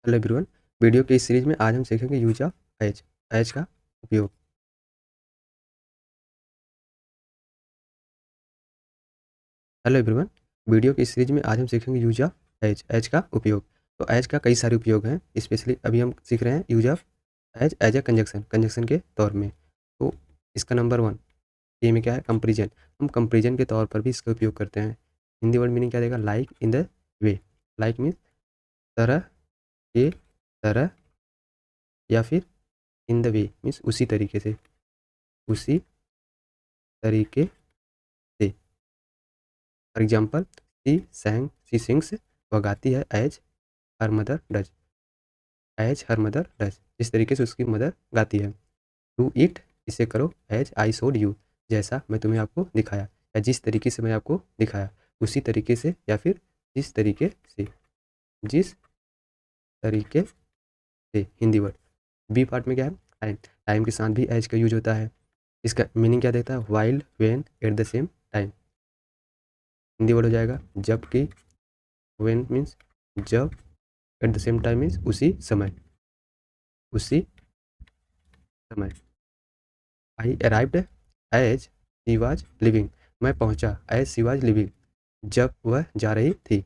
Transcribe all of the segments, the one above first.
Hello everyone. Video की इस series में आज हम सीखेंगे यूज ऑफ एज एज का उपयोग। Hello everyone. वीडियो की इस सीरीज में आज हम सीखेंगे यूज ऑफ एज एज का उपयोग। तो एज का कई सारे उपयोग हैं, स्पेशली अभी हम सीख रहे हैं use of as as a conjunction conjunction के तौर में। तो इसका नंबर वन ये में क्या है, कंपेरिजन। हम कंपेरिजन के तौर पर भी इसका उपयोग करते हैं। हिंदी वर्ड मीनिंग क्या देगा, like in the way. Like means तरह के, तरह, या फिर इन द वे मीन्स उसी तरीके से, उसी तरीके से। फॉर एग्जाम्पल, सी सिंग्स, वह गाती है as her mother does. As her mother does, जिस तरीके से उसकी मदर गाती है। डू इट, इसे करो एज आई शोड यू, जैसा मैं तुम्हें आपको दिखाया, या जिस तरीके से मैं आपको दिखाया, उसी तरीके से, या फिर जिस तरीके से, जिस तरीके से। हिंदी वर्ड बी पार्ट में क्या है, टाइम। टाइम के साथ भी एज का यूज होता है। इसका मीनिंग क्या देता है, while, when, at the same time. Hindi word हो जाएगा जबकि। वेन मीन्स जब, at the same time means उसी समय, उसी समय। I arrived as she was living, मैं पहुंचा एज शी वाज लिविंग, जब वह जा रही थी।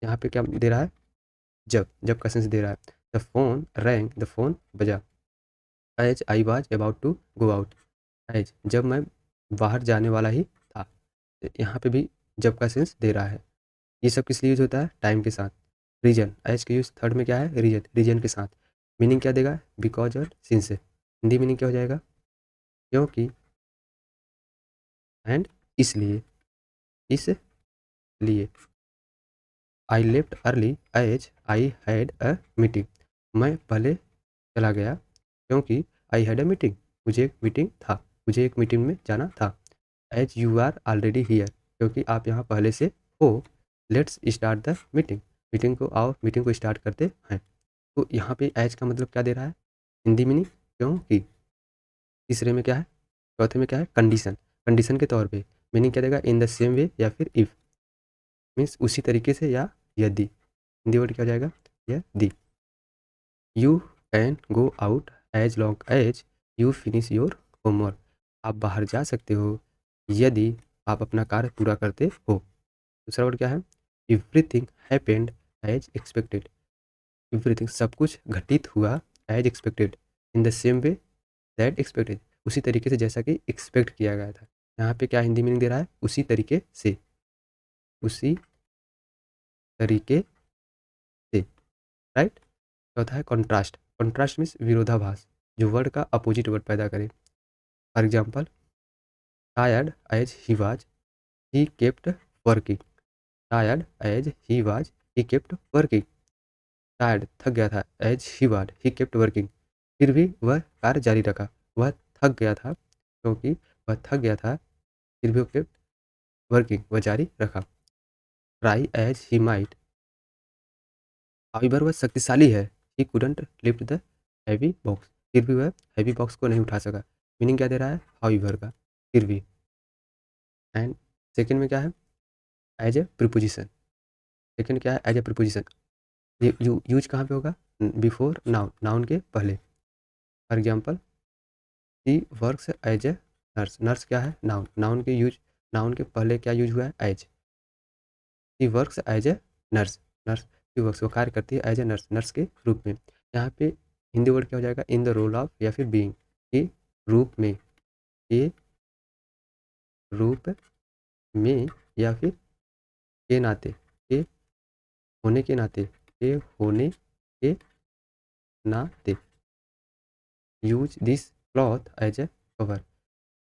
यहाँ पे क्या दे रहा है, जब का सेंस दे रहा है। The phone rang, the phone बजा as I was about to go out, as जब मैं बाहर जाने वाला ही था। तो यहाँ पे भी जब का सेंस दे रहा है। ये सब किस लिए यूज होता है, टाइम के साथ। रीजन, एज के यूज थर्ड में क्या है, रीजन, रीजन के साथ। मीनिंग क्या देगा, बिकॉज और सिंस। हिंदी मीनिंग क्या हो जाएगा, क्योंकि, एंड इसलिए, इसलिए। I left early as I had a meeting, मैं पहले चला गया क्योंकि आई हैड अ मीटिंग, मुझे एक मीटिंग था, मुझे एक मीटिंग में जाना था। As you are already here, क्योंकि आप यहाँ पहले से हो। Let's start the meeting, meeting को आओ, मीटिंग को स्टार्ट करते हैं। तो यहाँ पे एज का मतलब क्या दे रहा है, हिंदी मीनिंग क्योंकि। तीसरे में क्या है, चौथे में क्या है, कंडीशन। कंडीशन के तौर पे मीनिंग क्या देगा, इन द सेम वे, या फिर इफ मीन्स उसी तरीके से, या यदि। हिंदी वर्ड क्या हो जाएगा, यदि। You can go out as long as you finish your homework, आप बाहर जा सकते हो यदि आप अपना कार्य पूरा करते हो। दूसरा वर्ड क्या है, everything happened as expected, everything सब कुछ घटित हुआ, as expected in the same way that expected, उसी तरीके से जैसा कि एक्सपेक्ट किया गया था। यहाँ पे क्या हिंदी मीनिंग दे रहा है, उसी तरीके से, उसी तरीके से। राइट। चौथा है कॉन्ट्रास्ट। कॉन्ट्रास्ट मीन्स विरोधाभास, जो वर्ड का अपोजिट वर्ड पैदा करे। For example, tired as he was he kept working, tired as he was he kept working, tired थक गया था, as he was he kept working, फिर भी वह कार्य जारी रखा। वह थक गया था क्योंकि वह थक गया था, फिर भी वो केप्ट वर्किंग, वह जारी रखा। Try as he might, however वह शक्तिशाली है, he couldn't lift the heavy box, फिर भी वह हैवी बॉक्स को नहीं उठा सका। मीनिंग क्या दे रहा है, हाउएवर का, फिर भी। एंड सेकंड में क्या है, एज ए प्रीपोजिशन। सेकंड क्या है, एज ए प्रीपोजिशन। ये यूज कहाँ पे होगा, बिफोर नाउन, नाउन के पहले। For example, she works as a nurse, nurse क्या है, नाउन, नाउन के यूज, नाउन के पहले क्या यूज हुआ है, as. She works as a nurse, nurse she works, वो कार्य करती है एज ए नर्स, नर्स के रूप में। यहाँ पे हिंदी वर्ड क्या हो जाएगा, इन द रोल ऑफ, या फिर बीइंग, के रूप में, के रूप में, या फिर के नाते, के होने के नाते, के होने के नाते। Use this cloth as a cover,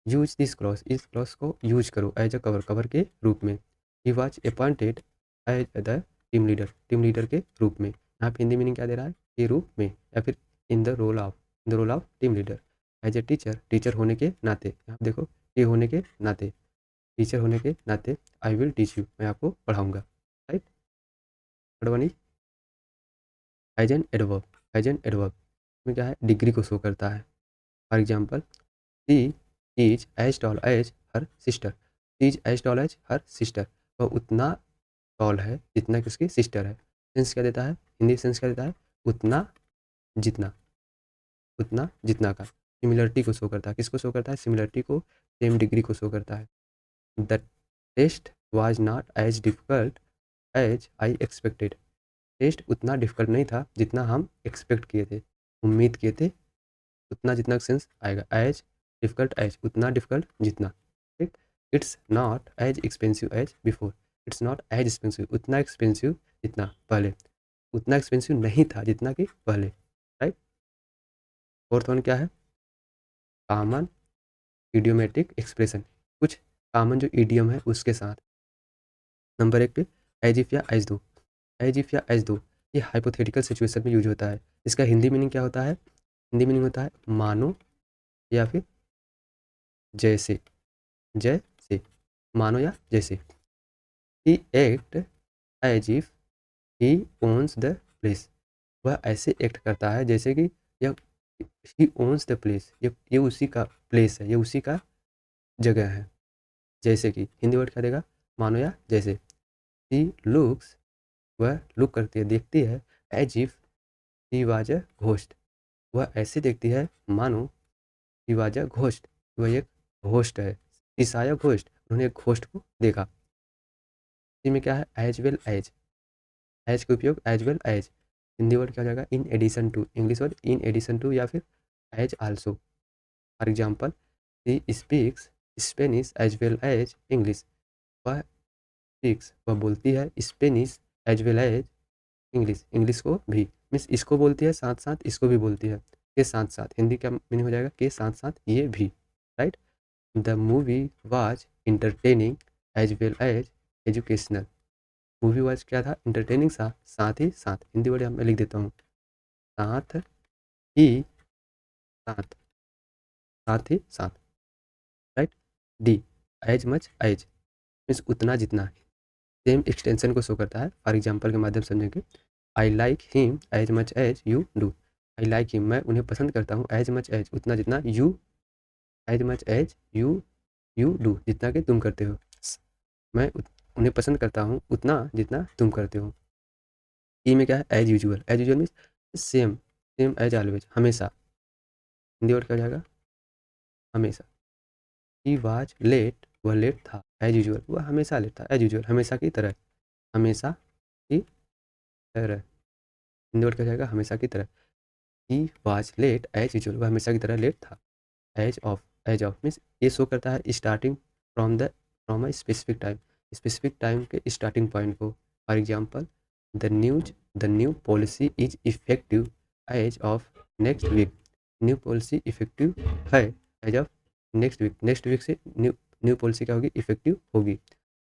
use this cloth, इस क्लॉथ को यूज करो एज ए कवर, कवर के रूप में। He was appointed as the team leader, team leader के रूप में। यहाँ पे हिंदी मीनिंग क्या दे रहा है, के रूप में, या फिर in the role of, in the role of team leader. As a teacher, teacher होने के नाते, यहाँ पे देखो, के होने के नाते, टीचर होने के नाते, आई विल टीच यू, मैं आपको पढ़ाऊंगा। Right. Third one is as an adverb. As an adverb में क्या है, डिग्री को शो करता है। For example, she is as tall as her sister, she is as tall as her sister, वह उतना टॉल है जितना कि उसकी सिस्टर है। सेंस क्या देता है, हिंदी सेंस क्या देता है, उतना जितना, उतना जितना का सिमिलरिटी को शो करता है। किसको शो करता है? सिमिलरिटी को, सेम डिग्री को शो करता है। The test was not as difficult as I expected. Test उतना डिफिकल्ट नहीं था जितना हम एक्सपेक्ट किए थे, उम्मीद किए थे। उतना जितना सेंस आएगा, एज डिफिकल्ट, एज उतना डिफिकल्ट जितना, ठीक। It's not as expensive as before. It's not as expensive, उतना एक्सपेंसिव जितना पहले, उतना एक्सपेंसिव नहीं था जितना कि पहले, राइट। फोर्थ वन क्या है? कॉमन इडियोमेटिक एक्सप्रेशन, कुछ कॉमन जो इडियम है उसके साथ। नंबर 1 पे एज इफ या एज दो। एज इफ या एज दो ये हाइपोथेटिकल सिचुएशन में यूज होता है। इसका हिंदी मीनिंग क्या होता है? हिंदी मीनिंग होता है मानो या फिर जैसे, जैसे, मानो या जैसे। He act as if he owns the place. वह ऐसे एक्ट करता है जैसे कि यह, ही ओन्स द प्लेस, ये उसी का प्लेस है, ये उसी का जगह है। जैसे कि हिंदी वर्ड क्या देगा? मानो या जैसे। ही लुक्स, वह लुक करती है, देखती है, as if he was a ghost. वह ऐसे देखती है मानो ही वाज अ घोस्ट, वह एक घोस्ट है। ईसाया घोस्ट, उन्होंने एक घोस्ट को देखा। इसी में क्या है? एज वेल एज, एज का उपयोग as well as. Hindi word क्या हो जाएगा? In addition to. English word in addition to या फिर as also. For example, he speaks Spanish as well as English. वह स्पीक्स, वह बोलती है Spanish as well as English, English को भी, मीन्स इसको बोलती है साथ साथ इसको भी बोलती है, के साथ साथ। हिंदी का मीनिंग हो जाएगा के साथ साथ ये भी, right. The movie was entertaining as well as educational. Movie was क्या था? इंटरटेनिंग सा, साथ ही साथ। हिंदी वर्ड मैं लिख देता हूँ, साथ ही साथ, साथ ही साथ, राइट। डी एज मच एज, मीन्स उतना जितना, सेम एक्सटेंशन को शो करता है। फॉर एग्जाम्पल के माध्यम से समझेंगे। I like him as much as you do. I like him, मैं उन्हें पसंद करता हूँ, एज मच एज उतना जितना, you as much as you do जितना कि तुम करते हो। मैं उन्हें पसंद करता हूँ उतना जितना तुम करते हो। ई में क्या है? As usual. As usual means same, same as always, हमेशा। हिंदी वर्ड क्या हो जाएगा? हमेशा। ही वाज लेट, वह लेट था, एज यूजुअल, वह हमेशा लेट था, एज यूजुअल, हमेशा की तरह, हमेशा की तरह। हिंदी वर्ड क्या हो जाएगा? हमेशा की तरह। He was late as usual, वह हमेशा की तरह लेट था। As of, as of means ये शो करता है starting from a specific time के स्टार्टिंग पॉइंट को। For example, the new policy is effective as of next week. New policy effective है as of next week. Next week से new new policy क्या होगी? Effective होगी।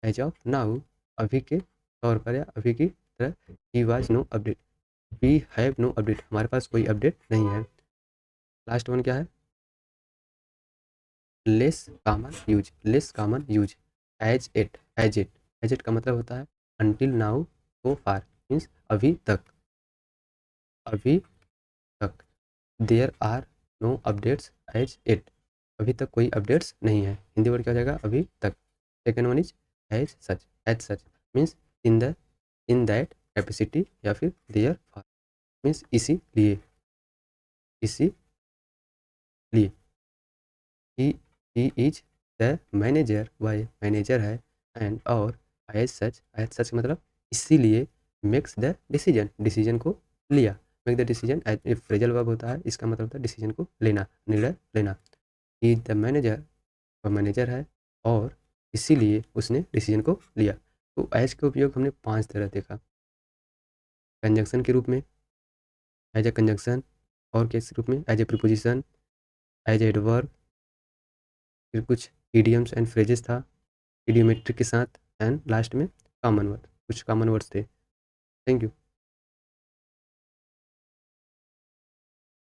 As of now, अभी के तौर पर या अभी की तरह। He was no update, we have no update, हमारे पास कोई अपडेट नहीं है। लास्ट वन क्या है? Less common use, less common use. As it, as it, as it का मतलब होता है until now, so far, means अभी तक, अभी तक। There are no updates as it, अभी तक कोई अपडेट्स नहीं है। हिंदी वर्ड क्या हो जाएगा? अभी तक। Second one is as such means in the, in that capacity या फिर देयर फॉर, मीन्स इसीलिए, इसीलिए। He he is the manager, वह मैनेजर है। एंड और एज सच मतलब इसीलिए, मेक्स द डिसीजन, डिसीजन को लिया। Make the decision as phrasal verb होता है, इसका मतलब होता है डिसीजन को लेना, निर्णय लेना। ही इज द मैनेजर, वह मैनेजर है और इसीलिए उसने डिसीजन को लिया। तो एज का उपयोग हमने 5 तरह देखा। कंजंक्शन के रूप में, एज ए कंजंक्शन, और किस रूप में? As a preposition, as adverb, फिर कुछ इडियम्स एंड फ्रेजेस था इडियोमेट्रिक के साथ, एंड लास्ट में कॉमन वर्ड, कुछ कॉमन वर्ड्स थे। Thank you.